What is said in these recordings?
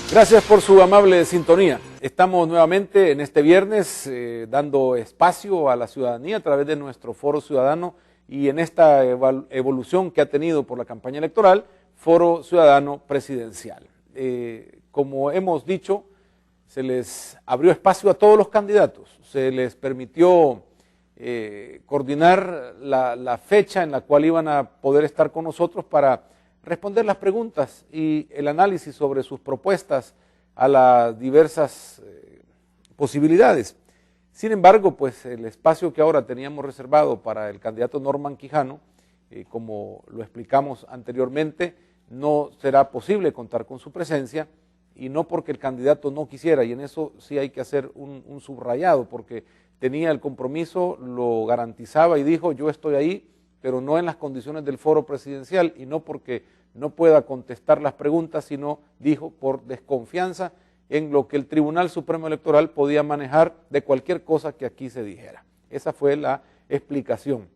Gracias por su amable sintonía. Estamos nuevamente en este viernes dando espacio a la ciudadanía a través de nuestro Foro Ciudadano y en esta evolución que ha tenido por la campaña electoral, Foro Ciudadano Presidencial. Como hemos dicho, se les abrió espacio a todos los candidatos, se les permitió coordinar la fecha en la cual iban a poder estar con nosotros para responder las preguntas y el análisis sobre sus propuestas a las diversas posibilidades. Sin embargo, pues el espacio que ahora teníamos reservado para el candidato Norman Quijano, como lo explicamos anteriormente, no será posible contar con su presencia, y no porque el candidato no quisiera, y en eso sí hay que hacer un subrayado, porque tenía el compromiso, lo garantizaba y dijo: yo estoy ahí, pero no en las condiciones del foro presidencial, y no porque no pueda contestar las preguntas, sino, dijo, por desconfianza en lo que el Tribunal Supremo Electoral podía manejar de cualquier cosa que aquí se dijera. Esa fue la explicación.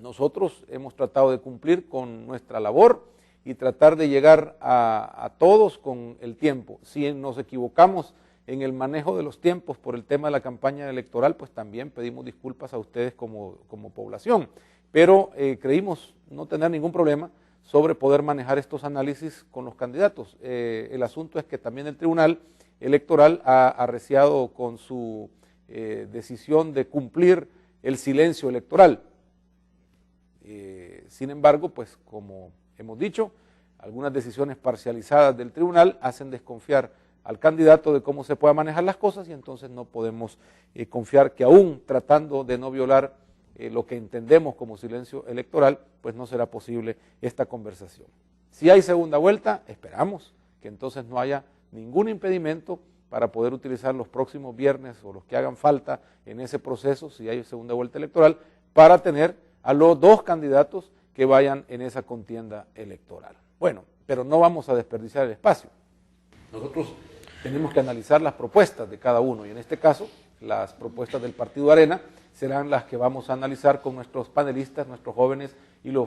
Nosotros hemos tratado de cumplir con nuestra labor y tratar de llegar a todos con el tiempo. Si nos equivocamos en el manejo de los tiempos por el tema de la campaña electoral, pues también pedimos disculpas a ustedes como población, pero creímos no tener ningún problema sobre poder manejar estos análisis con los candidatos. El asunto es que también el Tribunal Electoral ha arreciado con su decisión de cumplir el silencio electoral. Sin embargo, pues como hemos dicho, algunas decisiones parcializadas del tribunal hacen desconfiar al candidato de cómo se puedan manejar las cosas, y entonces no podemos confiar que, aún tratando de no violar lo que entendemos como silencio electoral, pues no será posible esta conversación. Si hay segunda vuelta, esperamos que entonces no haya ningún impedimento para poder utilizar los próximos viernes o los que hagan falta en ese proceso, si hay segunda vuelta electoral, para tener a los dos candidatos que vayan en esa contienda electoral. Bueno, pero no vamos a desperdiciar el espacio. Nosotros tenemos que analizar las propuestas de cada uno, y en este caso las propuestas del Partido Arena serán las que vamos a analizar con nuestros panelistas, nuestros jóvenes y los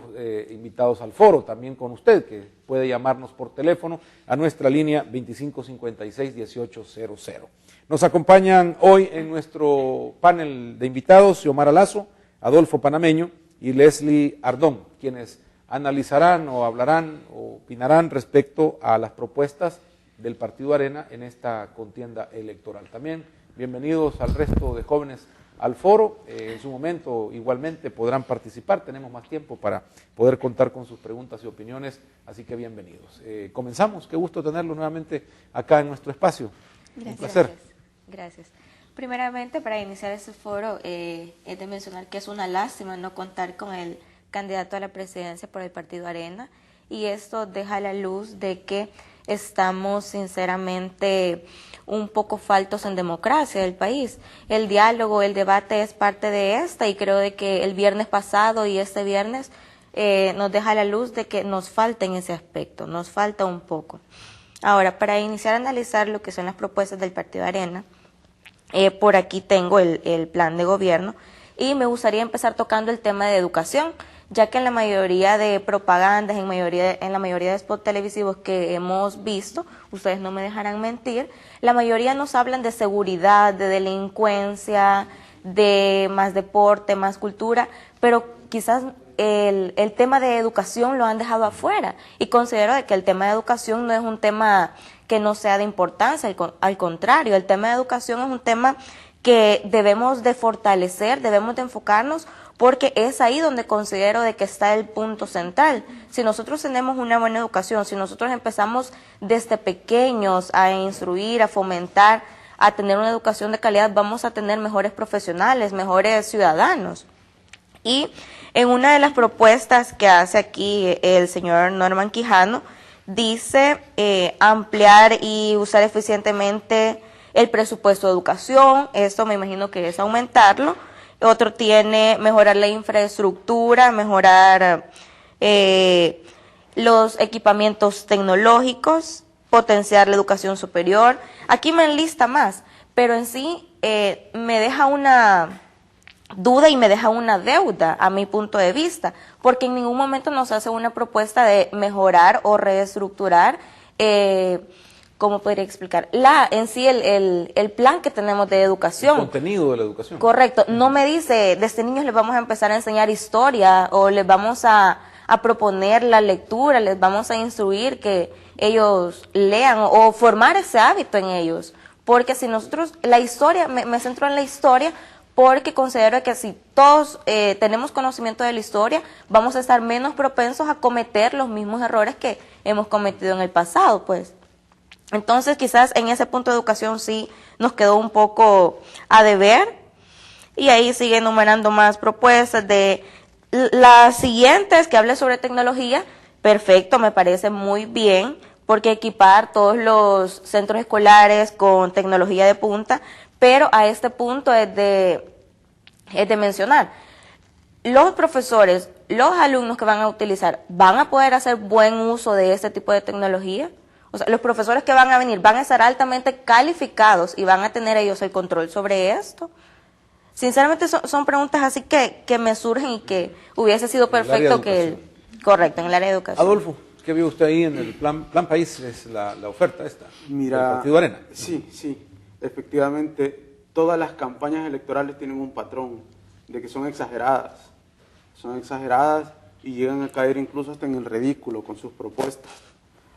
invitados al foro, también con usted, que puede llamarnos por teléfono a nuestra línea 2556-1800. Nos acompañan hoy en nuestro panel de invitados Xiomara Lazo, Adolfo Panameño y Leslie Ardón, quienes analizarán o hablarán o opinarán respecto a las propuestas del Partido Arena en esta contienda electoral. También bienvenidos al resto de jóvenes al foro. En su momento igualmente podrán participar, tenemos más tiempo para poder contar con sus preguntas y opiniones, así que bienvenidos. Comenzamos, qué gusto tenerlo nuevamente acá en nuestro espacio. Gracias. Un placer. Gracias. Primeramente, para iniciar este foro, he de mencionar que es una lástima no contar con el candidato a la presidencia por el Partido Arena, y esto deja a la luz de que estamos sinceramente un poco faltos en democracia del país. El diálogo, el debate es parte de esta, y creo de que el viernes pasado y este viernes nos deja a la luz de que nos falta en ese aspecto, nos falta un poco. Ahora, para iniciar a analizar lo que son las propuestas del Partido Arena, por aquí tengo el plan de gobierno, y me gustaría empezar tocando el tema de educación, ya que en la mayoría de propagandas, en la mayoría de spots televisivos que hemos visto, ustedes no me dejarán mentir, la mayoría nos hablan de seguridad, de delincuencia, de más deporte, más cultura, pero quizás el tema de educación lo han dejado afuera, y considero de que el tema de educación no es un tema que no sea de importancia, al contrario, el tema de educación es un tema que debemos de fortalecer, debemos de enfocarnos, porque es ahí donde considero de que está el punto central. Si nosotros tenemos una buena educación, si nosotros empezamos desde pequeños a instruir, a fomentar, a tener una educación de calidad, vamos a tener mejores profesionales, mejores ciudadanos. Y en una de las propuestas que hace aquí el señor Norman Quijano, dice ampliar y usar eficientemente el presupuesto de educación. Esto me imagino que es aumentarlo. Otro tiene mejorar la infraestructura, mejorar los equipamientos tecnológicos, potenciar la educación superior. Aquí me enlista más, pero en sí me deja una duda y me deja una deuda a mi punto de vista, porque en ningún momento nos hace una propuesta de mejorar o reestructurar ¿cómo podría explicar? En sí el plan que tenemos de educación. El contenido de la educación. Correcto. No me dice, desde niños les vamos a empezar a enseñar historia o les vamos a proponer la lectura, les vamos a instruir que ellos lean o formar ese hábito en ellos. Porque si nosotros, la historia, me centro en la historia porque considero que si todos tenemos conocimiento de la historia, vamos a estar menos propensos a cometer los mismos errores que hemos cometido en el pasado, pues. Entonces, quizás en ese punto de educación sí nos quedó un poco a deber. Y ahí sigue enumerando más propuestas de las siguientes que hable sobre tecnología. Perfecto, me parece muy bien, porque equipar todos los centros escolares con tecnología de punta, pero a este punto es de mencionar, los profesores, los alumnos que van a utilizar, ¿van a poder hacer buen uso de este tipo de tecnología? O sea, los profesores que van a venir van a estar altamente calificados y van a tener ellos el control sobre esto. Sinceramente son preguntas así que me surgen y que hubiese sido perfecto correcto, en el área de educación. Adolfo, ¿qué vio usted ahí en el plan país? Es la oferta esta Mira, del Partido Arena. Sí, efectivamente, todas las campañas electorales tienen un patrón de que son exageradas y llegan a caer incluso hasta en el ridículo con sus propuestas.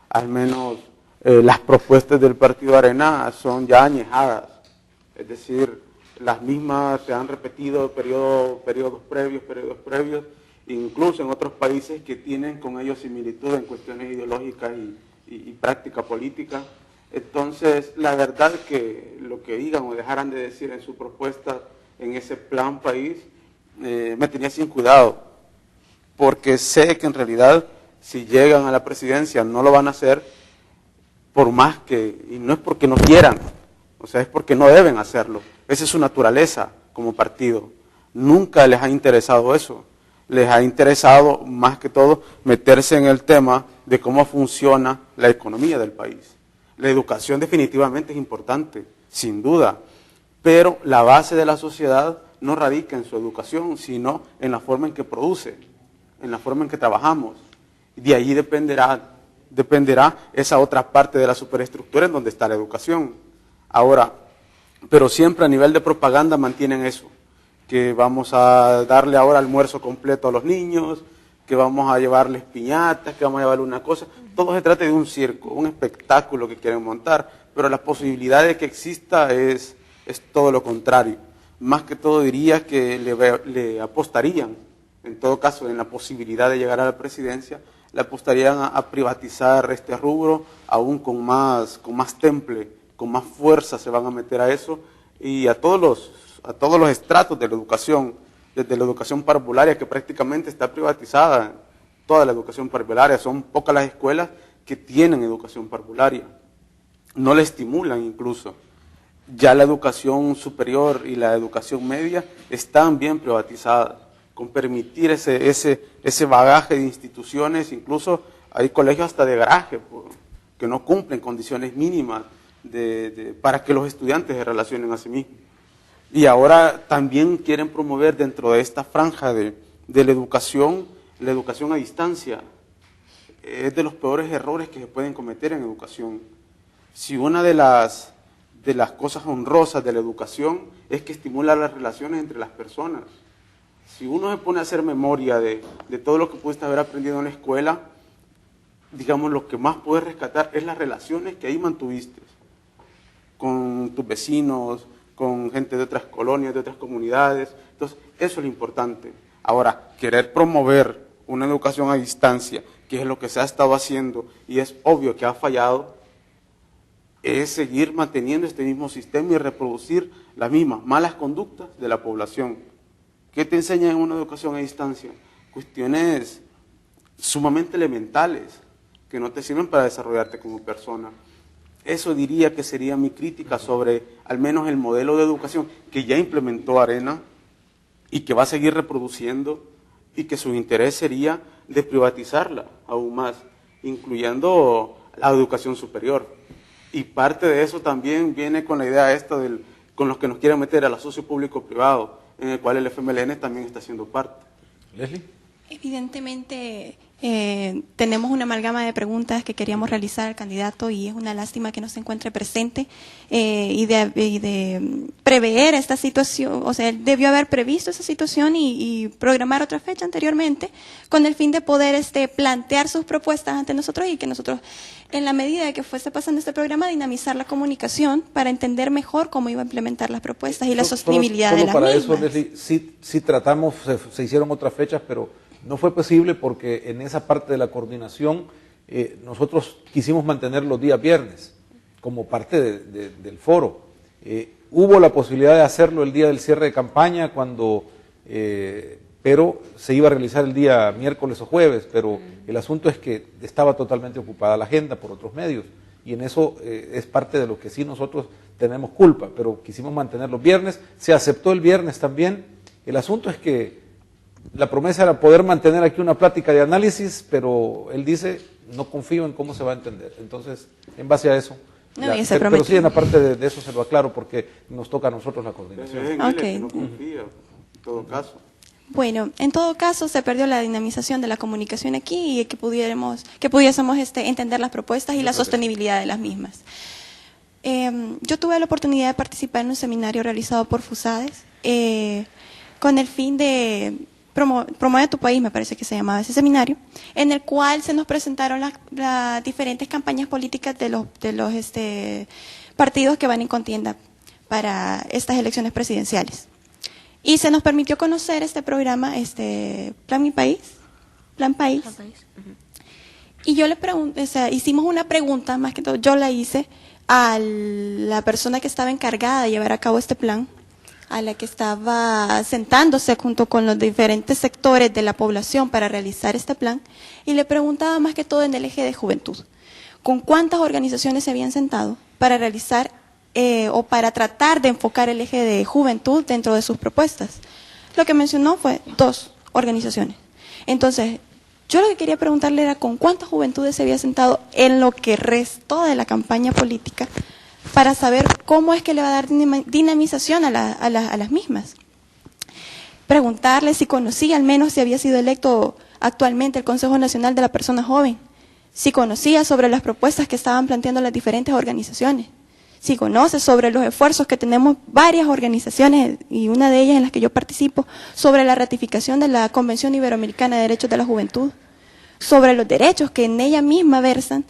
Al menos las propuestas del Partido Arena son ya añejadas, es decir, las mismas se han repetido periodos previos, incluso en otros países que tienen con ellos similitud en cuestiones ideológicas y práctica política. Entonces, la verdad que lo que digan o dejaran de decir en su propuesta en ese plan país, me tenía sin cuidado, porque sé que en realidad si llegan a la presidencia no lo van a hacer por más que, y no es porque no quieran, o sea, es porque no deben hacerlo. Esa es su naturaleza como partido. Nunca les ha interesado eso. Les ha interesado, más que todo, meterse en el tema de cómo funciona la economía del país. La educación definitivamente es importante, sin duda, pero la base de la sociedad no radica en su educación, sino en la forma en que produce, en la forma en que trabajamos. De allí dependerá esa otra parte de la superestructura en donde está la educación. Ahora, pero siempre a nivel de propaganda mantienen eso, que vamos a darle ahora almuerzo completo a los niños, que vamos a llevarles piñatas, que vamos a llevarle una cosa. Todo se trata de un circo, un espectáculo que quieren montar, pero la posibilidad de que exista es todo lo contrario. Más que todo diría que le apostarían, en todo caso, en la posibilidad de llegar a la presidencia, le apostarían a privatizar este rubro, aún con más temple, con más fuerza se van a meter a eso, y a todos los estratos de la educación, desde la educación parvularia, que prácticamente está privatizada, toda la educación parvularia, son pocas las escuelas que tienen educación parvularia, no la estimulan incluso. Ya la educación superior y la educación media están bien privatizadas, con permitir ese bagaje de instituciones, incluso hay colegios hasta de garaje, que no cumplen condiciones mínimas para que los estudiantes se relacionen a sí mismos. Y ahora también quieren promover dentro de esta franja de la educación a distancia. Es de los peores errores que se pueden cometer en educación. Si una de las cosas honrosas de la educación es que estimula las relaciones entre las personas. Si uno se pone a hacer memoria de todo lo que pudiste haber aprendido en la escuela, digamos, lo que más puedes rescatar es las relaciones que ahí mantuviste con tus vecinos, con gente de otras colonias, de otras comunidades. Entonces, eso es lo importante. Ahora, querer promover una educación a distancia, que es lo que se ha estado haciendo y es obvio que ha fallado, es seguir manteniendo este mismo sistema y reproducir las mismas malas conductas de la población. ¿Qué te enseña en una educación a distancia? Cuestiones sumamente elementales que no te sirven para desarrollarte como persona. Eso diría que sería mi crítica sobre al menos el modelo de educación que ya implementó Arena y que va a seguir reproduciendo y que su interés sería de privatizarla aún más, incluyendo la educación superior. Y parte de eso también viene con la idea esta con los que nos quieren meter a la socio público-privado, en el cual el FMLN también está siendo parte. Leslie. Evidentemente, Tenemos una amalgama de preguntas que queríamos realizar al candidato y es una lástima que no se encuentre presente y de prever esta situación, o sea, él debió haber previsto esa situación y programar otra fecha anteriormente con el fin de poder plantear sus propuestas ante nosotros y que nosotros, en la medida de que fuese pasando este programa, dinamizar la comunicación para entender mejor cómo iba a implementar las propuestas y la sostenibilidad de las para mismas. eso, Leslie, sí tratamos, se hicieron otras fechas, pero no fue posible porque en esa parte de la coordinación nosotros quisimos mantener los días viernes como parte del foro. Hubo la posibilidad de hacerlo el día del cierre de campaña, pero se iba a realizar el día miércoles o jueves, pero el asunto es que estaba totalmente ocupada la agenda por otros medios y en eso es parte de lo que sí nosotros tenemos culpa, pero quisimos mantener los viernes, se aceptó el viernes también. El asunto es que la promesa era poder mantener aquí una plática de análisis, pero él dice, no confío en cómo se va a entender. Entonces, en base a eso, pero sí, en la parte de eso se lo aclaro porque nos toca a nosotros la coordinación. Okay. No confía, en todo caso. Bueno, en todo caso se perdió la dinamización de la comunicación aquí y que pudiésemos entender las propuestas y la sostenibilidad de las mismas. Yo tuve la oportunidad de participar en un seminario realizado por FUSADES con el fin de Promueve tu país, me parece que se llamaba ese seminario, en el cual se nos presentaron las diferentes campañas políticas de los partidos que van en contienda para estas elecciones presidenciales. Y se nos permitió conocer este programa, Plan País. Y yo le pregunté, hicimos una pregunta, más que todo, yo la hice a la persona que estaba encargada de llevar a cabo este plan, a la que estaba sentándose junto con los diferentes sectores de la población para realizar este plan, y le preguntaba más que todo en el eje de juventud, con cuántas organizaciones se habían sentado para realizar o para tratar de enfocar el eje de juventud dentro de sus propuestas. Lo que mencionó fue 2 organizaciones. Entonces, yo lo que quería preguntarle era con cuántas juventudes se había sentado en lo que restó de la campaña política para saber cómo es que le va a dar dinamización a las mismas. Preguntarle si conocía al menos si había sido electo actualmente el Consejo Nacional de la Persona Joven, si conocía sobre las propuestas que estaban planteando las diferentes organizaciones, si conoce sobre los esfuerzos que tenemos varias organizaciones, y una de ellas en las que yo participo, sobre la ratificación de la Convención Iberoamericana de Derechos de la Juventud, sobre los derechos que en ella misma versan,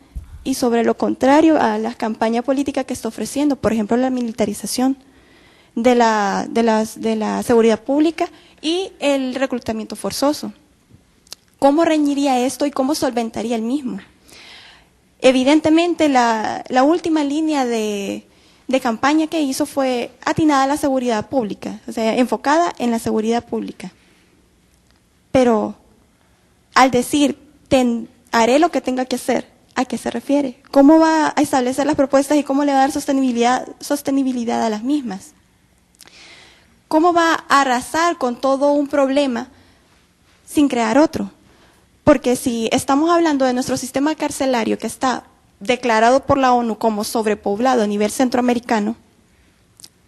y sobre lo contrario a las campañas políticas que está ofreciendo, por ejemplo, la militarización de la seguridad pública y el reclutamiento forzoso. ¿Cómo reñiría esto y cómo solventaría el mismo? Evidentemente, la última línea de campaña que hizo fue atinada a la seguridad pública, o sea, enfocada en la seguridad pública. Pero al decir, haré lo que tenga que hacer, ¿a qué se refiere? ¿Cómo va a establecer las propuestas y cómo le va a dar sostenibilidad a las mismas? ¿Cómo va a arrasar con todo un problema sin crear otro? Porque si estamos hablando de nuestro sistema carcelario que está declarado por la ONU como sobrepoblado a nivel centroamericano,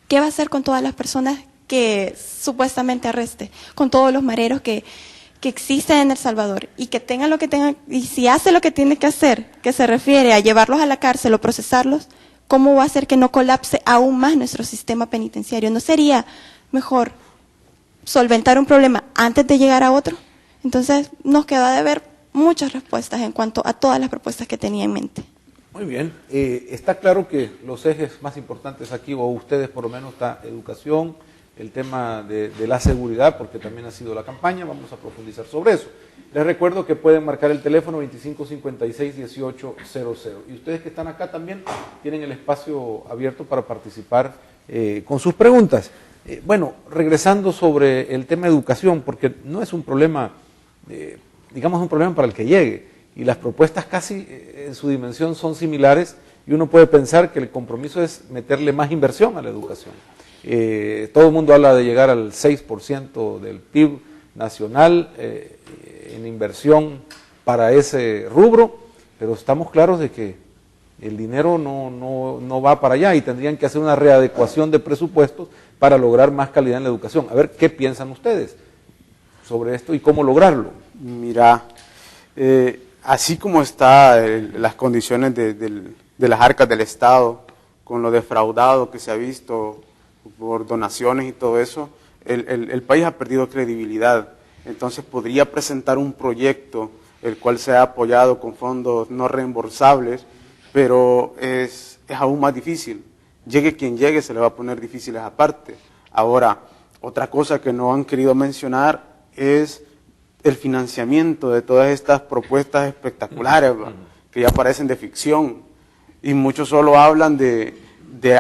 ¿qué va a hacer con todas las personas que supuestamente arreste? Con todos los mareros que existen en El Salvador y que tengan lo que tengan, y si hace lo que tiene que hacer, que se refiere a llevarlos a la cárcel o procesarlos, ¿cómo va a hacer que no colapse aún más nuestro sistema penitenciario? ¿No sería mejor solventar un problema antes de llegar a otro? Entonces nos quedó de ver muchas respuestas en cuanto a todas las propuestas que tenía en mente. Muy bien, está claro que los ejes más importantes aquí, o ustedes por lo menos, está educación, el tema de la seguridad, porque también ha sido la campaña, vamos a profundizar sobre eso. Les recuerdo que pueden marcar el teléfono 2556-1800. Y ustedes que están acá también tienen el espacio abierto para participar con sus preguntas. Bueno, regresando sobre el tema de educación, porque no es un problema, digamos, un problema para el que llegue, y las propuestas casi en su dimensión son similares, y uno puede pensar que el compromiso es meterle más inversión a la educación. Todo el mundo habla de llegar al 6% del PIB nacional en inversión para ese rubro, pero estamos claros de que el dinero no va para allá y tendrían que hacer una readecuación de presupuestos para lograr más calidad en la educación. A ver, ¿qué piensan ustedes sobre esto y cómo lograrlo? Mira, Así como están las condiciones de las arcas del Estado, con lo defraudado que se ha visto por donaciones y todo eso, el país ha perdido credibilidad. Entonces podría presentar un proyecto el cual sea apoyado con fondos no reembolsables, pero es aún más difícil. Llegue quien llegue, se le va a poner difíciles aparte. Ahora, otra cosa que no han querido mencionar es el financiamiento de todas estas propuestas espectaculares, que ya parecen de ficción, y muchos solo hablan de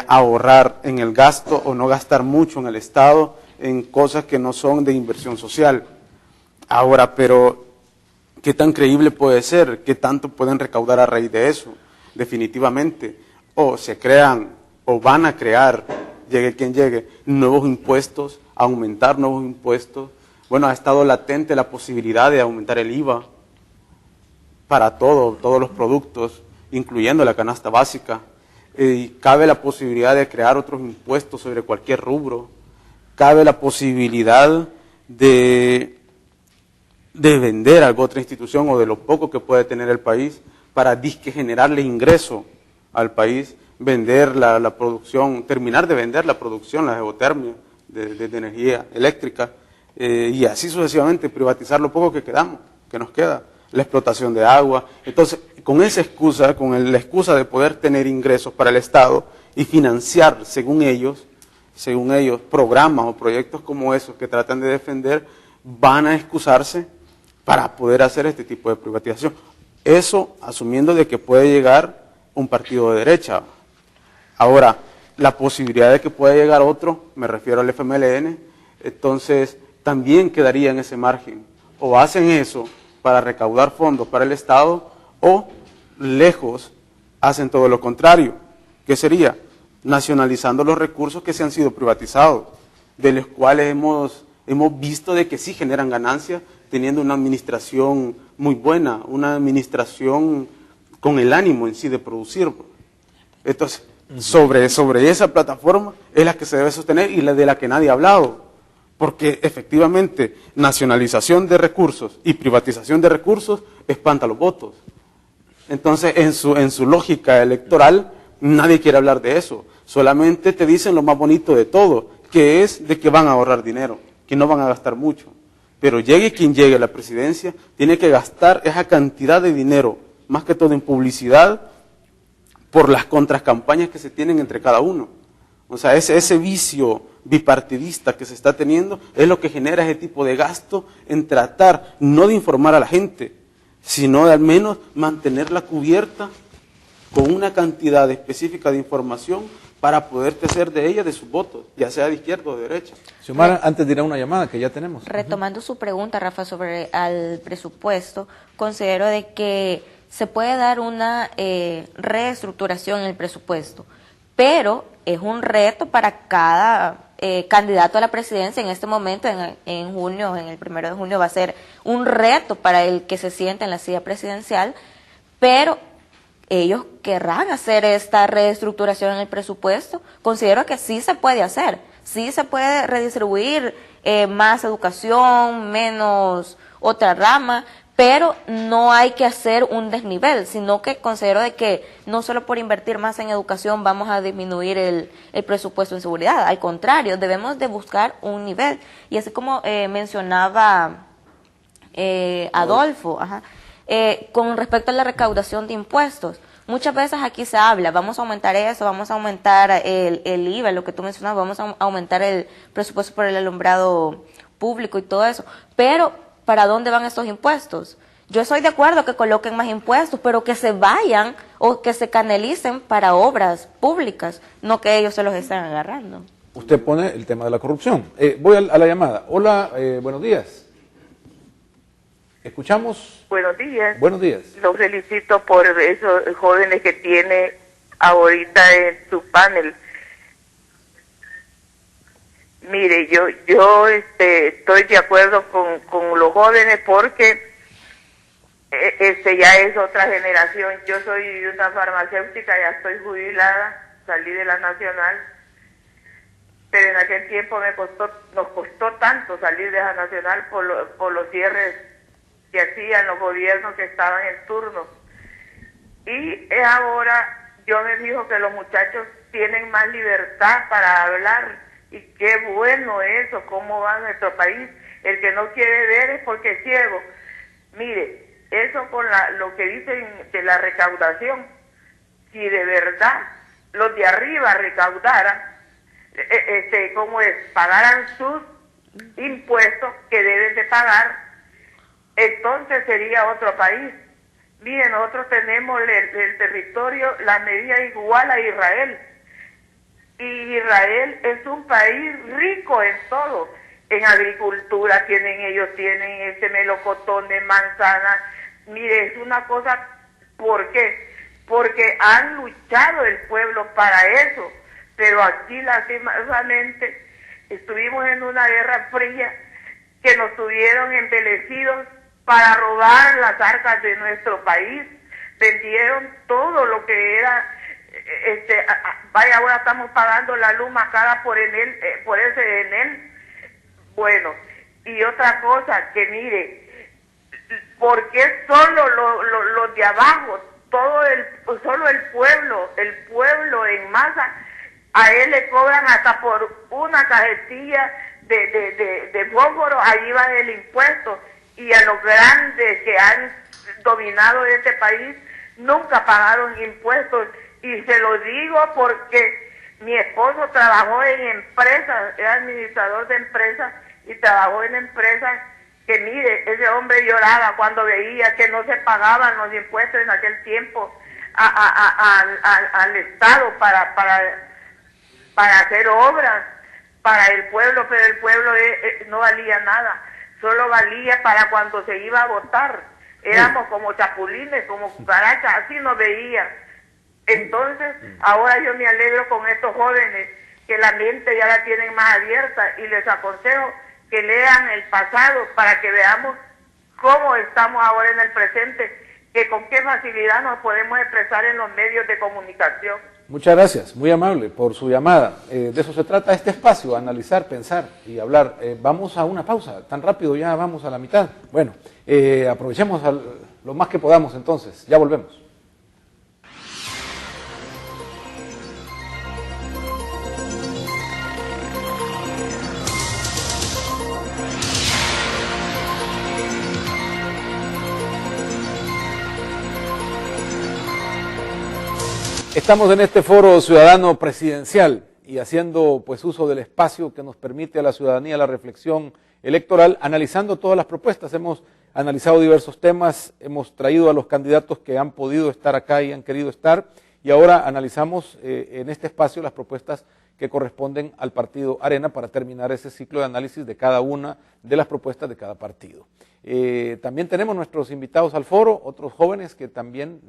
ahorrar en el gasto o no gastar mucho en el Estado en cosas que no son de inversión social. Ahora, pero ¿qué tan creíble puede ser? ¿Qué tanto pueden recaudar a raíz de eso? Definitivamente, o se crean o van a crear, llegue quien llegue, nuevos impuestos, aumentar nuevos impuestos. Bueno, ha estado latente la posibilidad de aumentar el IVA para todos los productos, incluyendo la canasta básica. Y cabe la posibilidad de crear otros impuestos sobre cualquier rubro. Cabe la posibilidad de vender a otra institución o de lo poco que puede tener el país para disque generarle ingreso al país, vender la producción, terminar de vender la producción, la geotermia de energía eléctrica, y así sucesivamente privatizar lo poco que nos queda, la explotación de agua. Entonces, con esa excusa, la excusa de poder tener ingresos para el Estado y financiar, según ellos, programas o proyectos como esos que tratan de defender, van a excusarse para poder hacer este tipo de privatización. Eso asumiendo de que puede llegar un partido de derecha. Ahora, la posibilidad de que pueda llegar otro, me refiero al FMLN, entonces también quedaría en ese margen. O hacen eso para recaudar fondos para el Estado, o lejos hacen todo lo contrario. ¿Qué sería? Nacionalizando los recursos que se han sido privatizados, de los cuales hemos visto de que sí generan ganancias, teniendo una administración muy buena, una administración con el ánimo en sí de producir. Entonces, sobre esa plataforma es la que se debe sostener y la de la que nadie ha hablado, porque efectivamente nacionalización de recursos y privatización de recursos espanta los votos. Entonces, en su lógica electoral, nadie quiere hablar de eso, solamente te dicen lo más bonito de todo, que es de que van a ahorrar dinero, que no van a gastar mucho. Pero llegue quien llegue a la presidencia, tiene que gastar esa cantidad de dinero, más que todo en publicidad, por las contracampañas que se tienen entre cada uno. O sea, ese vicio bipartidista que se está teniendo es lo que genera ese tipo de gasto en tratar no de informar a la gente, sino de al menos mantenerla cubierta con una cantidad específica de información para poder hacer de ella de sus votos, ya sea de izquierda o de derecha. Xiomara, antes de ir a una llamada que ya tenemos. Retomando su pregunta, Rafa, sobre el presupuesto, considero de que se puede dar una reestructuración en el presupuesto, pero es un reto para cada candidato a la presidencia en este momento, en junio, en el 1 de junio va a ser un reto para el que se sienta en la silla presidencial, pero ellos querrán hacer esta reestructuración en el presupuesto. Considero que sí se puede hacer, sí se puede redistribuir más educación, menos otra rama, pero no hay que hacer un desnivel, sino que considero de que no solo por invertir más en educación vamos a disminuir el presupuesto en seguridad, al contrario, debemos de buscar un nivel. Y así como mencionaba Adolfo, con respecto a la recaudación de impuestos, muchas veces aquí se habla, vamos a aumentar eso, vamos a aumentar el IVA, lo que tú mencionabas, vamos a aumentar el presupuesto por el alumbrado público y todo eso, pero ¿para dónde van estos impuestos? Yo estoy de acuerdo que coloquen más impuestos, pero que se vayan o que se canalicen para obras públicas, no que ellos se los estén agarrando. Usted pone el tema de la corrupción. Voy a la llamada. Hola, buenos días. ¿Escuchamos? Buenos días. Buenos días. Lo felicito por esos jóvenes que tiene ahorita en su panel. Mire, yo estoy de acuerdo con los jóvenes porque ya es otra generación. Yo soy una farmacéutica, ya estoy jubilada, salí de la Nacional, pero en aquel tiempo nos costó tanto salir de la Nacional por los cierres que hacían los gobiernos que estaban en turno. Y es ahora, yo me fijo que los muchachos tienen más libertad para hablar, y qué bueno eso, cómo va nuestro país. El que no quiere ver es porque es ciego. Mire, eso con lo que dicen de la recaudación, si de verdad los de arriba recaudaran, ¿cómo es? Pagaran sus impuestos que deben de pagar, entonces sería otro país. Mire, nosotros tenemos el territorio, la medida igual a Israel, y Israel es un país rico en todo, en agricultura ellos tienen ese melocotón de manzanas. Mire, es una cosa, ¿por qué? Porque han luchado el pueblo para eso, pero aquí lastimosamente estuvimos en una guerra fría que nos tuvieron embelecidos para robar las arcas de nuestro país, vendieron todo lo que era, vaya, ahora estamos pagando la luz macada por ese Enel. Bueno, y otra cosa, que mire, ¿por qué solo los de abajo, solo el pueblo en masa, a él le cobran hasta por una cajetilla de fósforo, allí va el impuesto, y a los grandes que han dominado este país nunca pagaron impuestos? Y se lo digo porque mi esposo trabajó en empresas, era administrador de empresas, y trabajó en empresas que, mire, ese hombre lloraba cuando veía que no se pagaban los impuestos en aquel tiempo al Estado para hacer obras para el pueblo, pero el pueblo no valía nada, solo valía para cuando se iba a votar. Éramos como chapulines, como cucarachas, así nos veían. Entonces, ahora yo me alegro con estos jóvenes que la mente ya la tienen más abierta, y les aconsejo que lean el pasado para que veamos cómo estamos ahora en el presente, que con qué facilidad nos podemos expresar en los medios de comunicación. Muchas gracias, muy amable por su llamada. De eso se trata este espacio, analizar, pensar y hablar. Vamos a una pausa, tan rápido ya vamos a la mitad. Bueno, aprovechemos lo más que podamos entonces, ya volvemos. Estamos en este foro ciudadano presidencial y haciendo pues uso del espacio que nos permite a la ciudadanía la reflexión electoral, analizando todas las propuestas. Hemos analizado diversos temas, hemos traído a los candidatos que han podido estar acá y han querido estar, y ahora analizamos en este espacio las propuestas que corresponden al partido Arena para terminar ese ciclo de análisis de cada una de las propuestas de cada partido. También tenemos nuestros invitados al foro, otros jóvenes que también,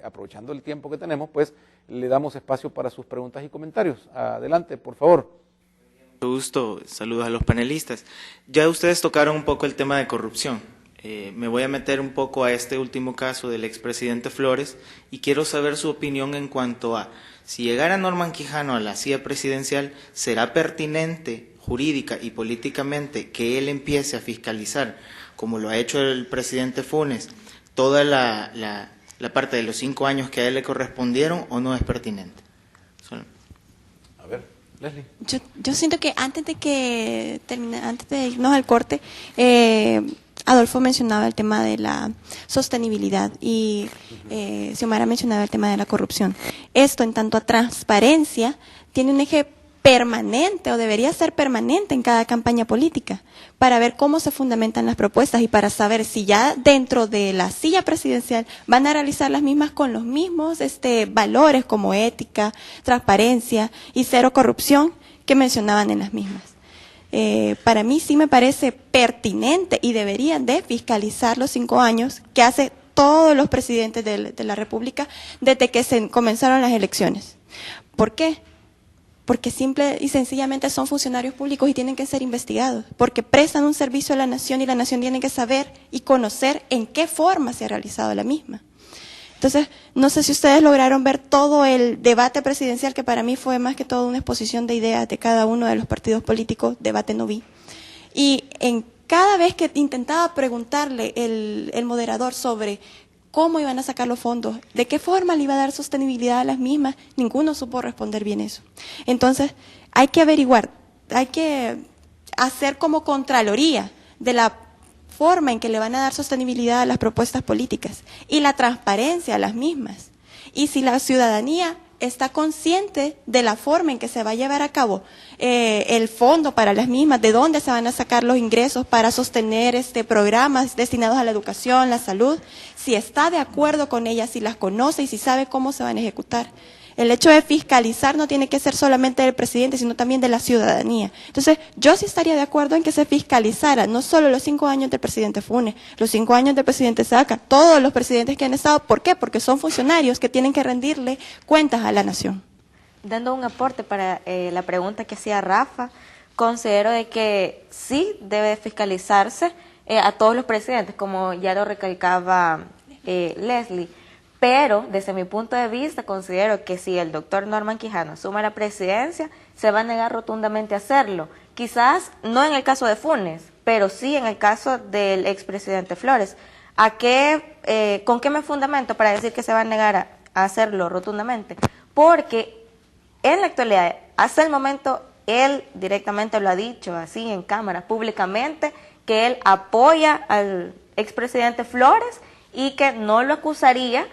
aprovechando el tiempo que tenemos, pues le damos espacio para sus preguntas y comentarios. Adelante, por favor. Mucho gusto, saludos a los panelistas. Ya ustedes tocaron un poco el tema de corrupción. Me voy a meter un poco a este último caso del expresidente Flores y quiero saber su opinión en cuanto a si llegara Norman Quijano a la silla presidencial, ¿será pertinente jurídica y políticamente que él empiece a fiscalizar, como lo ha hecho el presidente Funes, toda la parte de los 5 años que a él le correspondieron, o no es pertinente? A ver, Leslie. Yo siento que antes de irnos al corte, Adolfo mencionaba el tema de la sostenibilidad y Xiomara mencionaba el tema de la corrupción. Esto, en tanto a transparencia, tiene un eje permanente o debería ser permanente en cada campaña política para ver cómo se fundamentan las propuestas y para saber si ya dentro de la silla presidencial van a realizar las mismas con los mismos valores como ética, transparencia y cero corrupción que mencionaban en las mismas. Para mí sí me parece pertinente y deberían de fiscalizar los 5 años que hace todos los presidentes de la República desde que se comenzaron las elecciones. ¿Por qué? Porque simple y sencillamente son funcionarios públicos y tienen que ser investigados, porque prestan un servicio a la nación y la nación tiene que saber y conocer en qué forma se ha realizado la misma. Entonces, no sé si ustedes lograron ver todo el debate presidencial, que para mí fue más que todo una exposición de ideas de cada uno de los partidos políticos, debate no vi. Y en cada vez que intentaba preguntarle el moderador sobre cómo iban a sacar los fondos, de qué forma le iba a dar sostenibilidad a las mismas, ninguno supo responder bien eso. Entonces, hay que averiguar, hay que hacer como contraloría de la forma en que le van a dar sostenibilidad a las propuestas políticas y la transparencia a las mismas. Y si la ciudadanía está consciente de la forma en que se va a llevar a cabo el fondo para las mismas, de dónde se van a sacar los ingresos para sostener programas destinados a la educación, la salud, si está de acuerdo con ellas, si las conoce y si sabe cómo se van a ejecutar. El hecho de fiscalizar no tiene que ser solamente del presidente, sino también de la ciudadanía. Entonces, yo sí estaría de acuerdo en que se fiscalizara, no solo los 5 años del presidente Funes, los 5 años del presidente Saca, todos los presidentes que han estado. ¿Por qué? Porque son funcionarios que tienen que rendirle cuentas a la nación. Dando un aporte para la pregunta que hacía Rafa, considero de que sí debe fiscalizarse a todos los presidentes, como ya lo recalcaba Leslie. Pero, desde mi punto de vista, considero que si el doctor Norman Quijano asume la presidencia, se va a negar rotundamente a hacerlo. Quizás no en el caso de Funes, pero sí en el caso del expresidente Flores. ¿Con qué me fundamento para decir que se va a negar a hacerlo rotundamente? Porque en la actualidad, hasta el momento, él directamente lo ha dicho así en cámara, públicamente, que él apoya al expresidente Flores y que no lo acusaría,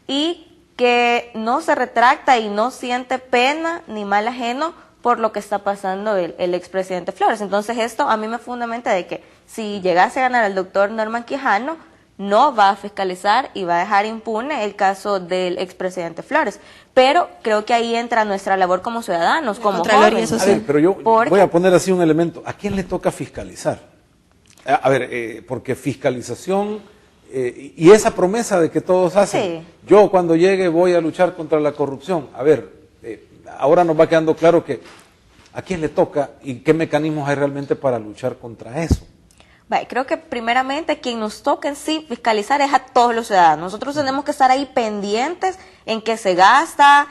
y que no se retracta y no siente pena ni mal ajeno por lo que está pasando el expresidente Flores. Entonces esto a mí me fundamenta de que si llegase a ganar el doctor Norman Quijano, no va a fiscalizar y va a dejar impune el caso del expresidente Flores. Pero creo que ahí entra nuestra labor como ciudadanos, como jóvenes. A ver, pero yo voy a poner así un elemento. ¿A quién le toca fiscalizar? A ver, porque fiscalización... y esa promesa de que todos hacen, sí. Yo cuando llegue voy a luchar contra la corrupción. A ver, ahora nos va quedando claro que a quién le toca y qué mecanismos hay realmente para luchar contra eso. Creo que primeramente quien nos toca en sí fiscalizar es a todos los ciudadanos. Nosotros tenemos que estar ahí pendientes en qué se gasta,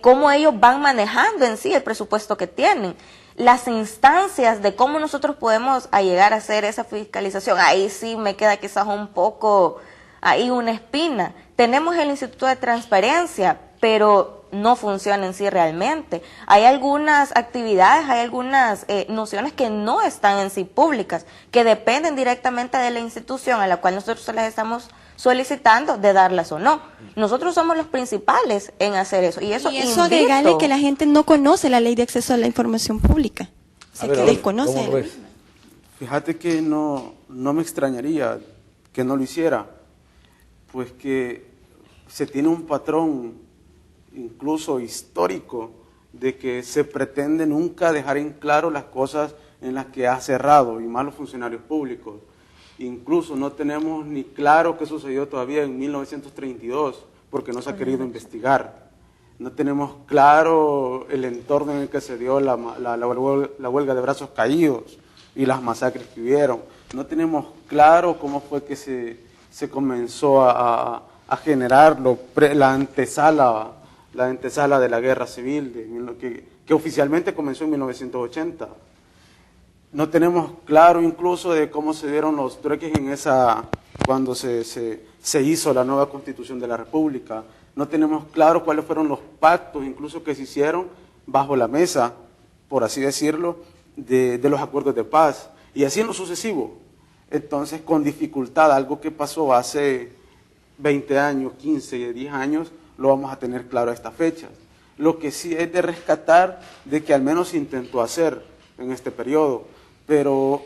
cómo ellos van manejando en sí el presupuesto que tienen. Las instancias de cómo nosotros podemos llegar a hacer esa fiscalización, ahí sí me queda quizás un poco, ahí una espina. Tenemos el Instituto de Transparencia, pero no funciona en sí realmente. Hay algunas actividades, hay algunas nociones que no están en sí públicas, que dependen directamente de la institución a la cual nosotros se las estamos solicitando de darlas o no. Nosotros somos los principales en hacer eso. Y eso agregarle que la gente no conoce la ley de acceso a la información pública. O sea, que desconoce. Fíjate que no me extrañaría que no lo hiciera, pues que se tiene un patrón incluso histórico de que se pretende nunca dejar en claro las cosas en las que ha cerrado, y más los funcionarios públicos. Incluso no tenemos ni claro qué sucedió todavía en 1932, porque no se ha querido investigar. No tenemos claro el entorno en el que se dio la huelga de brazos caídos y las masacres que hubieron. No tenemos claro cómo fue que se comenzó a generar la antesala de la guerra civil, que oficialmente comenzó en 1980. No tenemos claro incluso de cómo se dieron los trueques cuando se hizo la nueva Constitución de la República. No tenemos claro cuáles fueron los pactos incluso que se hicieron bajo la mesa, por así decirlo, de los acuerdos de paz. Y así en lo sucesivo. Entonces, con dificultad, algo que pasó hace 20 años, 15, 10 años, lo vamos a tener claro a estas fechas. Lo que sí es de rescatar de que al menos se intentó hacer en este periodo, pero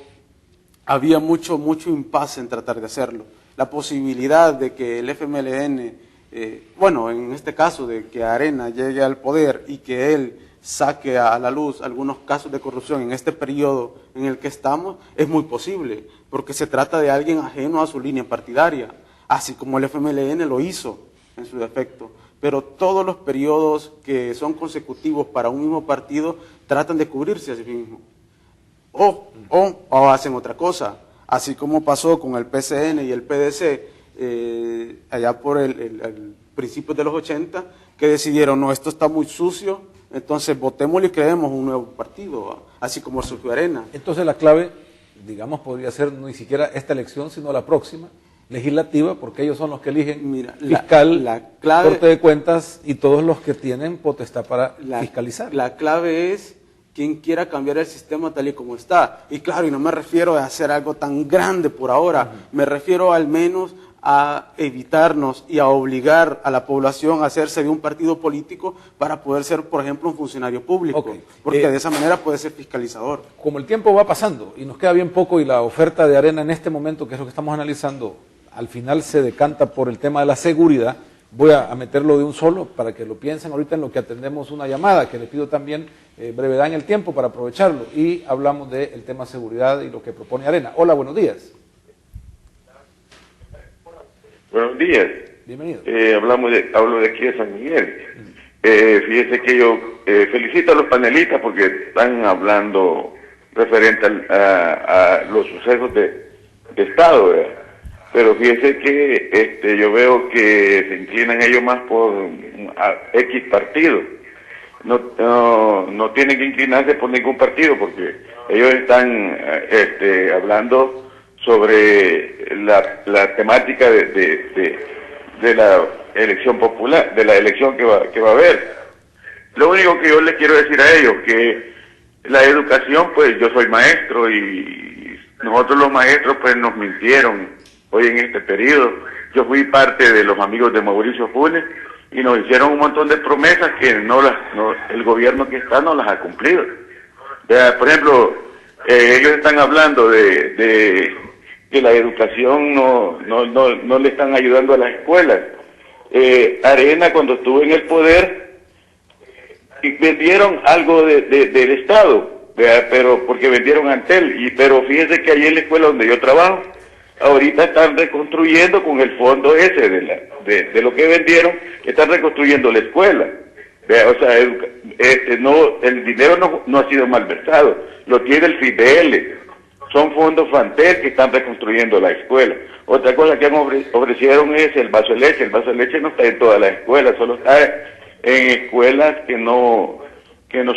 había mucho impasse en tratar de hacerlo. La posibilidad de que el FMLN, en este caso de que Arena llegue al poder y que él saque a la luz algunos casos de corrupción en este periodo en el que estamos, es muy posible, porque se trata de alguien ajeno a su línea partidaria, así como el FMLN lo hizo en su defecto. Pero todos los periodos que son consecutivos para un mismo partido tratan de cubrirse a sí mismos. O hacen otra cosa, así como pasó con el PCN y el PDC allá por el principios de los 80, que decidieron, no, esto está muy sucio, entonces votémoslo y creemos un nuevo partido, así como surgió Arena. Entonces la clave digamos, podría ser ni siquiera esta elección, sino la próxima, legislativa, porque ellos son los que eligen fiscal, la clave, Corte de Cuentas y todos los que tienen potestad para fiscalizar. La clave es quien quiera cambiar el sistema tal y como está. Y claro, y no me refiero a hacer algo tan grande por ahora, me refiero al menos a evitarnos y a obligar a la población a hacerse de un partido político para poder ser, por ejemplo, un funcionario público, porque de esa manera puede ser fiscalizador. Como el tiempo va pasando y nos queda bien poco y la oferta de Arena en este momento, que es lo que estamos analizando, al final se decanta por el tema de la seguridad, voy a meterlo de un solo para que lo piensen ahorita en lo que atendemos una llamada, que le pido también brevedad en el tiempo para aprovecharlo, y hablamos del tema seguridad y lo que propone Arena. Hola, buenos días. Buenos días. Bienvenido. Hablo de aquí de San Miguel. Fíjese que yo felicito a los panelistas porque están hablando referente a los sucesos de Estado, ¿verdad? Pero fíjese que yo veo que se inclinan ellos más por X partido. No tienen que inclinarse por ningún partido porque ellos están hablando sobre la temática de la elección popular, de la elección que va a haber. Lo único que yo les quiero decir a ellos que la educación, pues yo soy maestro y nosotros los maestros pues nos mintieron hoy en este periodo. Yo fui parte de los amigos de Mauricio Funes y nos hicieron un montón de promesas que el gobierno que está no las ha cumplido. Por ejemplo, ellos están hablando de que la educación no le están ayudando a las escuelas. Arena, cuando estuvo en el poder, vendieron algo del Estado, pero porque vendieron Antel, pero fíjense que ahí en la escuela donde yo trabajo, ahorita están reconstruyendo con el fondo ese de lo que vendieron, están reconstruyendo la escuela. O sea, el dinero no ha sido malversado, lo tiene el FIDEL. Son fondos FANTEL que están reconstruyendo la escuela. Otra cosa que ofrecieron es el vaso de leche. El vaso de leche no está en todas las escuelas, solo está en escuelas que no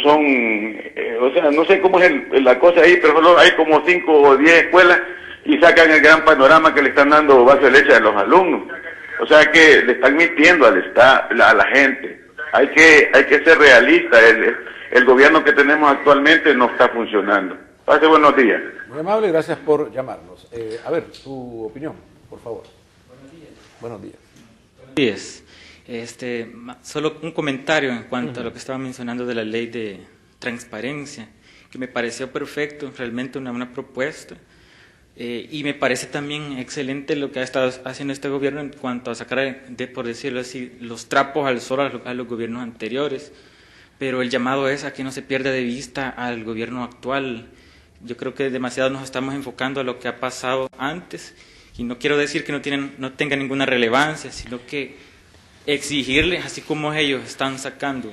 son, o sea, no sé cómo es la cosa ahí, pero solo hay como 5 o 10 escuelas y sacan el gran panorama que le están dando vaso de leche a los alumnos. O sea que le están mintiendo a la gente. Hay que ser realista. El gobierno que tenemos actualmente no está funcionando. Pase buenos días. Muy amable, gracias por llamarnos. A ver, tu opinión, por favor. Buenos días. Buenos días. Solo un comentario en cuanto a lo que estaba mencionando de la ley de transparencia, que me pareció perfecto, realmente una propuesta. Y me parece también excelente lo que ha estado haciendo este gobierno en cuanto a sacar, por decirlo así, los trapos al sol a los gobiernos anteriores. Pero el llamado es a que no se pierda de vista al gobierno actual. Yo creo que demasiado nos estamos enfocando a lo que ha pasado antes, y no quiero decir que no tenga ninguna relevancia, sino que exigirles, así como ellos están sacando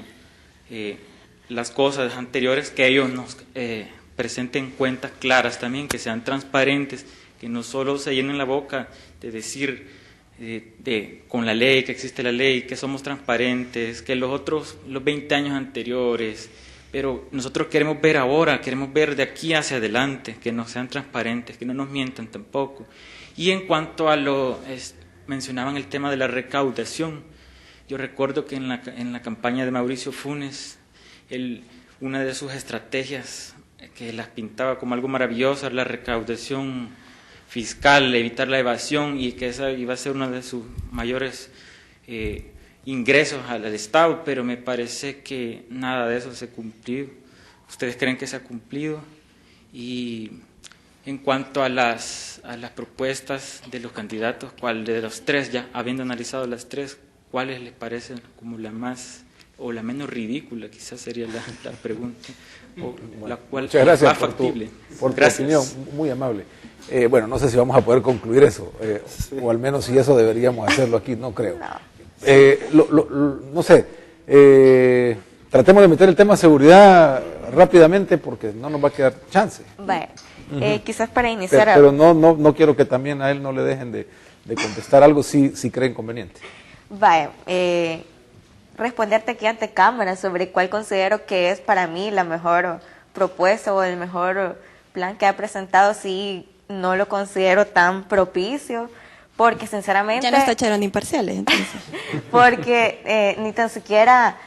las cosas anteriores, que ellos nos presenten cuentas claras también, que sean transparentes, que no solo se llenen la boca de decir con la ley, que existe la ley, que somos transparentes, que los 20 años anteriores. Pero nosotros queremos ver ahora, queremos ver de aquí hacia adelante, que no sean transparentes, que no nos mientan tampoco. Y en cuanto a mencionaban el tema de la recaudación, yo recuerdo que en la campaña de Mauricio Funes, una de sus estrategias que las pintaba como algo maravilloso era la recaudación fiscal, evitar la evasión, y que esa iba a ser uno de sus mayores ingresos al Estado, pero me parece que nada de eso se ha cumplido. ¿Ustedes creen que se ha cumplido? Y en cuanto a las propuestas de los candidatos, ¿cuál de los tres, ya habiendo analizado las tres, cuáles les parecen como la más o la menos ridícula, quizás sería la pregunta, o la cual muchas gracias más factible? Por tu opinión, muy amable. Bueno, no sé si vamos a poder concluir eso, o al menos si eso deberíamos hacerlo aquí, no creo. No sé, tratemos de meter el tema seguridad rápidamente porque no nos va a quedar chance. Bueno, quizás para iniciar... Pero no quiero que también a él no le dejen de contestar algo si creen conveniente. Vaya, responderte aquí ante cámara sobre cuál considero que es para mí la mejor propuesta o el mejor plan que ha presentado sí no lo considero tan propicio, porque sinceramente... Ya nos tacharon de imparciales, entonces. Porque ni tan siquiera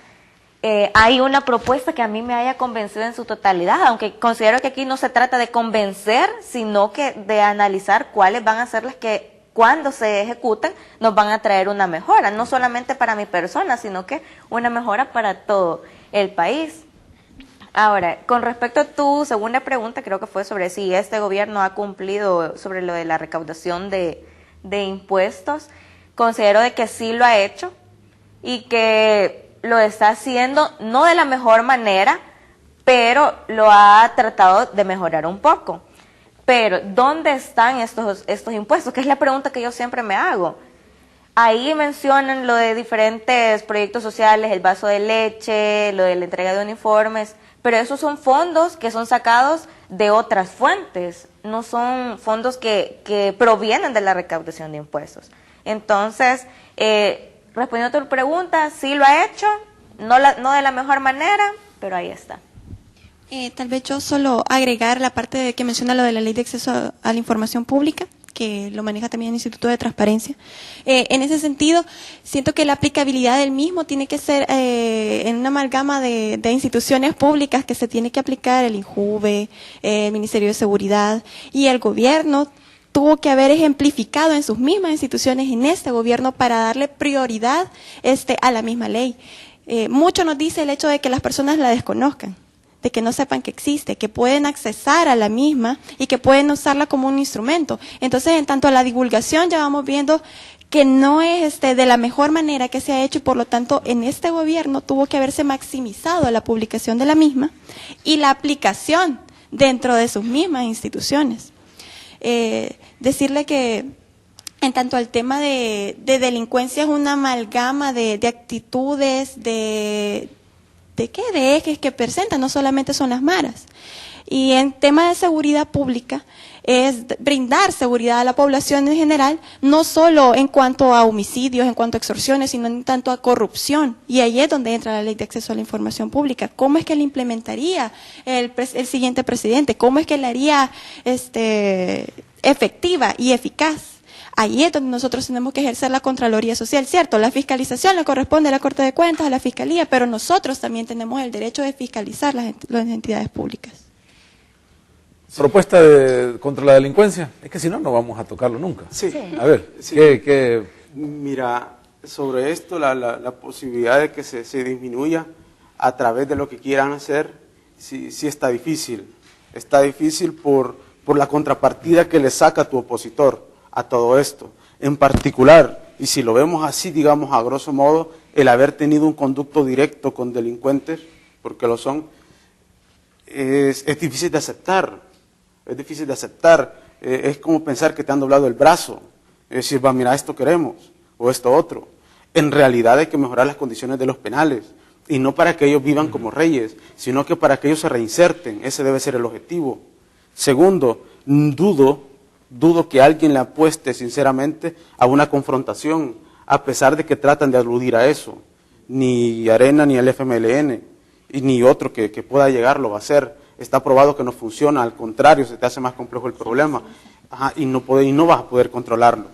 hay una propuesta que a mí me haya convencido en su totalidad, aunque considero que aquí no se trata de convencer, sino que de analizar cuáles van a ser las que cuando se ejecuten nos van a traer una mejora, no solamente para mi persona, sino que una mejora para todo el país. Ahora, con respecto a tu segunda pregunta, creo que fue sobre si este gobierno ha cumplido sobre lo de la recaudación de impuestos, considero de que sí lo ha hecho y que lo está haciendo no de la mejor manera, pero lo ha tratado de mejorar un poco. Pero, ¿dónde están estos impuestos? Que es la pregunta que yo siempre me hago. Ahí mencionan lo de diferentes proyectos sociales, el vaso de leche, lo de la entrega de uniformes, pero esos son fondos que son sacados de otras fuentes, no son fondos que provienen de la recaudación de impuestos. Entonces, respondiendo a tu pregunta, sí lo ha hecho, no de la mejor manera, pero ahí está. Tal vez yo solo agregar la parte que menciona lo de la ley de acceso a la información pública, que lo maneja también el Instituto de Transparencia. En ese sentido, siento que la aplicabilidad del mismo tiene que ser en una amalgama de instituciones públicas que se tiene que aplicar, el INJUVE, el Ministerio de Seguridad, y el gobierno tuvo que haber ejemplificado en sus mismas instituciones, en este gobierno, para darle prioridad a la misma ley. Mucho nos dice el hecho de que las personas la desconozcan, de que no sepan que existe, que pueden accesar a la misma y que pueden usarla como un instrumento. Entonces, en tanto a la divulgación, ya vamos viendo que no es de la mejor manera que se ha hecho, y por lo tanto, en este gobierno tuvo que haberse maximizado la publicación de la misma y la aplicación dentro de sus mismas instituciones. Decirle que en tanto al tema de delincuencia es una amalgama de actitudes, de ejes que presentan, no solamente son las maras. Y en tema de seguridad pública es brindar seguridad a la población en general, no solo en cuanto a homicidios, en cuanto a extorsiones, sino en tanto a corrupción. Y ahí es donde entra la ley de acceso a la información pública. ¿Cómo es que la implementaría el siguiente presidente? ¿Cómo es que la haría efectiva y eficaz? Ahí es donde nosotros tenemos que ejercer la Contraloría Social, ¿cierto? La fiscalización le corresponde a la Corte de Cuentas, a la Fiscalía, pero nosotros también tenemos el derecho de fiscalizar las entidades públicas. Propuesta contra la delincuencia, es que si no, no vamos a tocarlo nunca. Sí. A ver, sí. ¿qué? Mira, sobre esto, la posibilidad de que se disminuya a través de lo que quieran hacer, sí está difícil. Está difícil por la contrapartida que le saca tu opositor a todo esto. En particular, y si lo vemos así, digamos a grosso modo, el haber tenido un conducto directo con delincuentes, porque lo son, es difícil de aceptar. Es difícil de aceptar. Es como pensar que te han doblado el brazo. Es decir, mira, esto queremos, o esto otro. En realidad hay que mejorar las condiciones de los penales, y no para que ellos vivan como reyes, sino que para que ellos se reinserten. Ese debe ser el objetivo. Segundo, dudo que alguien le apueste sinceramente a una confrontación, a pesar de que tratan de aludir a eso. Ni Arena, ni el FMLN, y ni otro que pueda llegar lo va a hacer. Está probado que no funciona, al contrario, se te hace más complejo el problema. Y no vas a poder controlarlo.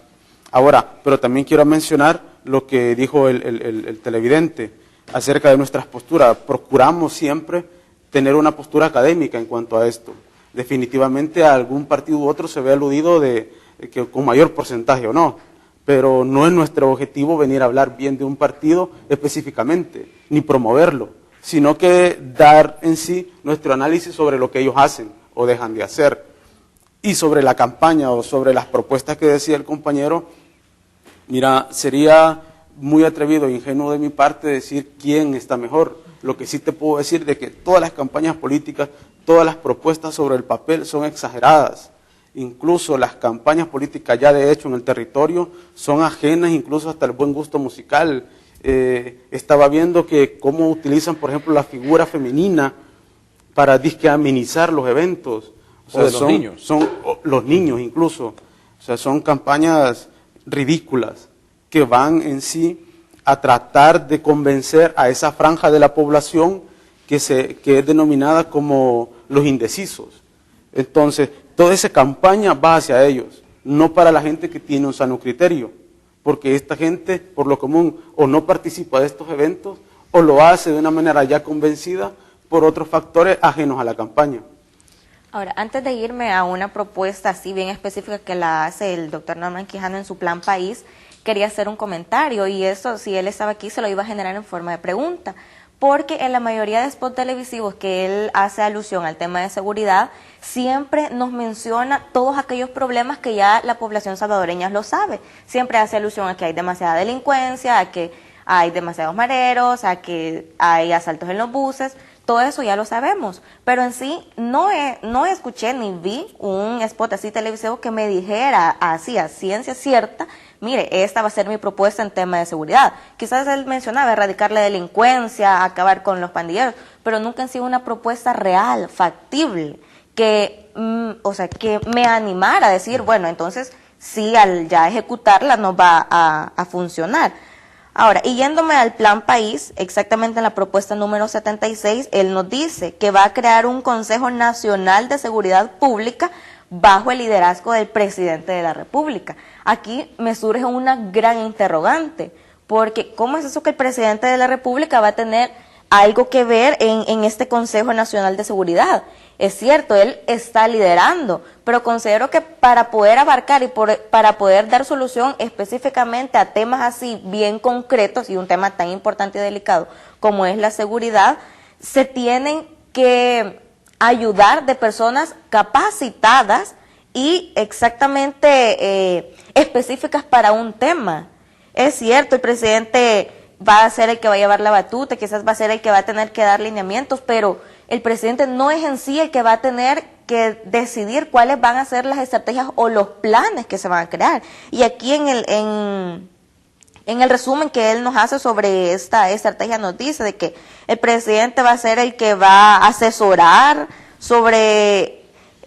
Ahora, pero también quiero mencionar lo que dijo el televidente acerca de nuestras posturas. Procuramos siempre tener una postura académica en cuanto a esto. Definitivamente a algún partido u otro se ve aludido que con mayor porcentaje o no, pero no es nuestro objetivo venir a hablar bien de un partido específicamente, ni promoverlo, sino que dar en sí nuestro análisis sobre lo que ellos hacen o dejan de hacer. Y sobre la campaña o sobre las propuestas que decía el compañero, mira, sería muy atrevido e ingenuo de mi parte decir quién está mejor. Lo que sí te puedo decir de que todas las campañas políticas, todas las propuestas sobre el papel son exageradas. Incluso las campañas políticas ya de hecho en el territorio son ajenas incluso hasta el buen gusto musical. Estaba viendo que cómo utilizan, por ejemplo, la figura femenina para disque amenizar los eventos. O sea, los niños. Son los niños incluso. O sea, son campañas ridículas que van en sí a tratar de convencer a esa franja de la población que es denominada como los indecisos. Entonces, toda esa campaña va hacia ellos, no para la gente que tiene un sano criterio, porque esta gente, por lo común, o no participa de estos eventos, o lo hace de una manera ya convencida por otros factores ajenos a la campaña. Ahora, antes de irme a una propuesta así bien específica que la hace el doctor Norman Quijano en su Plan País, quería hacer un comentario, y eso, si él estaba aquí, se lo iba a generar en forma de pregunta, porque en la mayoría de spots televisivos que él hace alusión al tema de seguridad, siempre nos menciona todos aquellos problemas que ya la población salvadoreña lo sabe. Siempre hace alusión a que hay demasiada delincuencia, a que hay demasiados mareros, a que hay asaltos en los buses. Todo eso ya lo sabemos, pero en sí no escuché ni vi un spot así televisivo que me dijera así a ciencia cierta, mire, esta va a ser mi propuesta en tema de seguridad. Quizás él mencionaba erradicar la delincuencia, acabar con los pandilleros, pero nunca en sí una propuesta real, factible, que, que me animara a decir, bueno, entonces sí, al ya ejecutarla no va a funcionar. Ahora, y yéndome al Plan País, exactamente en la propuesta número 76, él nos dice que va a crear un Consejo Nacional de Seguridad Pública bajo el liderazgo del presidente de la República. Aquí me surge una gran interrogante, porque ¿cómo es eso que el presidente de la República va a tener algo que ver en este Consejo Nacional de Seguridad? Es cierto, él está liderando, pero considero que para poder abarcar y para poder dar solución específicamente a temas así bien concretos y un tema tan importante y delicado como es la seguridad, se tienen que ayudar de personas capacitadas y exactamente específicas para un tema. Es cierto, el presidente va a ser el que va a llevar la batuta, quizás va a ser el que va a tener que dar lineamientos, pero el presidente no es en sí el que va a tener que decidir cuáles van a ser las estrategias o los planes que se van a crear. Y aquí en el resumen que él nos hace sobre esta estrategia nos dice de que el presidente va a ser el que va a asesorar sobre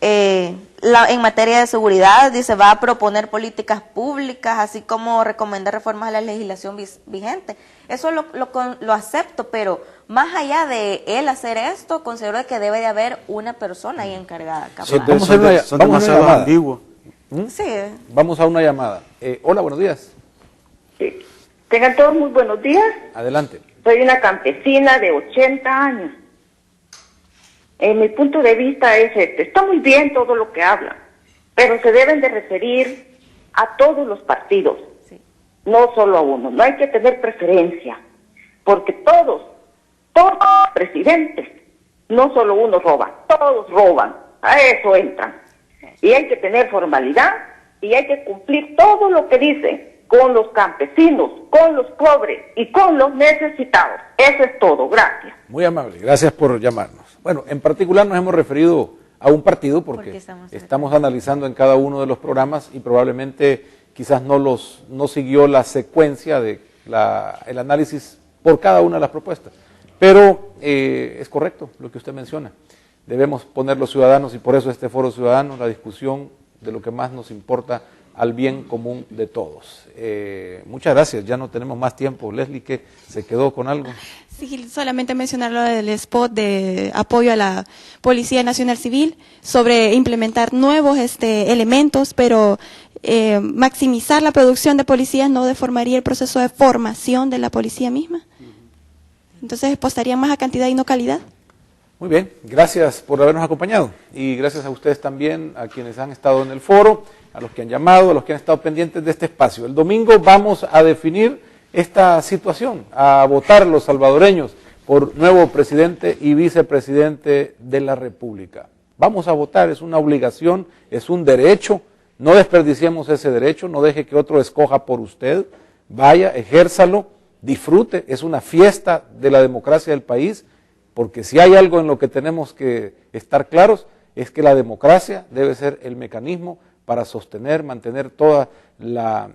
en materia de seguridad, dice, va a proponer políticas públicas, así como recomendar reformas a la legislación vigente. Eso lo acepto, pero más allá de él hacer esto, considero que debe de haber una persona ahí encargada. Son demasiado ambiguos. Sí. Vamos a una llamada. Hola, buenos días. Sí. Tengan todos muy buenos días. Adelante. Soy una campesina de 80 años. Mi punto de vista es está muy bien todo lo que hablan, pero se deben de referir a todos los partidos, sí, no solo a uno. No hay que tener preferencia, porque todos los presidentes, no solo uno roba, todos roban, a eso entran. Y hay que tener formalidad y hay que cumplir todo lo que dicen con los campesinos, con los pobres y con los necesitados. Eso es todo, gracias. Muy amable, gracias por llamarnos. Bueno, en particular nos hemos referido a un partido porque estamos analizando en cada uno de los programas y probablemente quizás no siguió la secuencia de el análisis por cada una de las propuestas. Pero es correcto lo que usted menciona. Debemos poner los ciudadanos, y por eso este foro ciudadano, la discusión de lo que más nos importa al bien común de todos. Muchas gracias, ya no tenemos más tiempo. Leslie, ¿qué se quedó con algo? Sí, solamente mencionar lo del spot de apoyo a la Policía Nacional Civil sobre implementar nuevos elementos, pero maximizar la producción de policías no deformaría el proceso de formación de la policía misma. Entonces apostaría más a cantidad y no calidad. Muy bien, gracias por habernos acompañado y gracias a ustedes también, a quienes han estado en el foro, a los que han llamado, a los que han estado pendientes de este espacio. El domingo vamos a definir esta situación, a votar los salvadoreños por nuevo presidente y vicepresidente de la República. Vamos a votar, es una obligación, es un derecho, no desperdiciemos ese derecho, no deje que otro escoja por usted, vaya, ejérzalo, disfrute, es una fiesta de la democracia del país, porque si hay algo en lo que tenemos que estar claros, es que la democracia debe ser el mecanismo para sostener, mantener toda la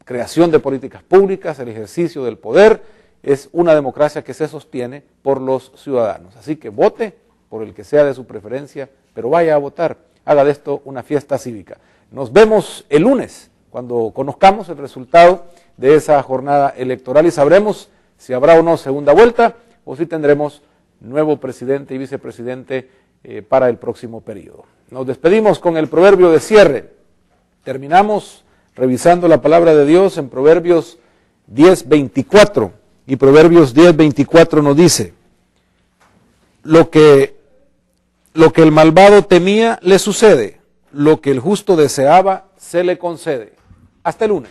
creación de políticas públicas, el ejercicio del poder, es una democracia que se sostiene por los ciudadanos. Así que vote por el que sea de su preferencia, pero vaya a votar, haga de esto una fiesta cívica. Nos vemos el lunes, cuando conozcamos el resultado de esa jornada electoral y sabremos si habrá o no segunda vuelta, o si tendremos nuevo presidente y vicepresidente para el próximo periodo. Nos despedimos con el proverbio de cierre. Terminamos revisando la palabra de Dios en Proverbios 10:24, y Proverbios 10:24 nos dice: lo que el malvado temía le sucede, lo que el justo deseaba se le concede. Hasta el lunes.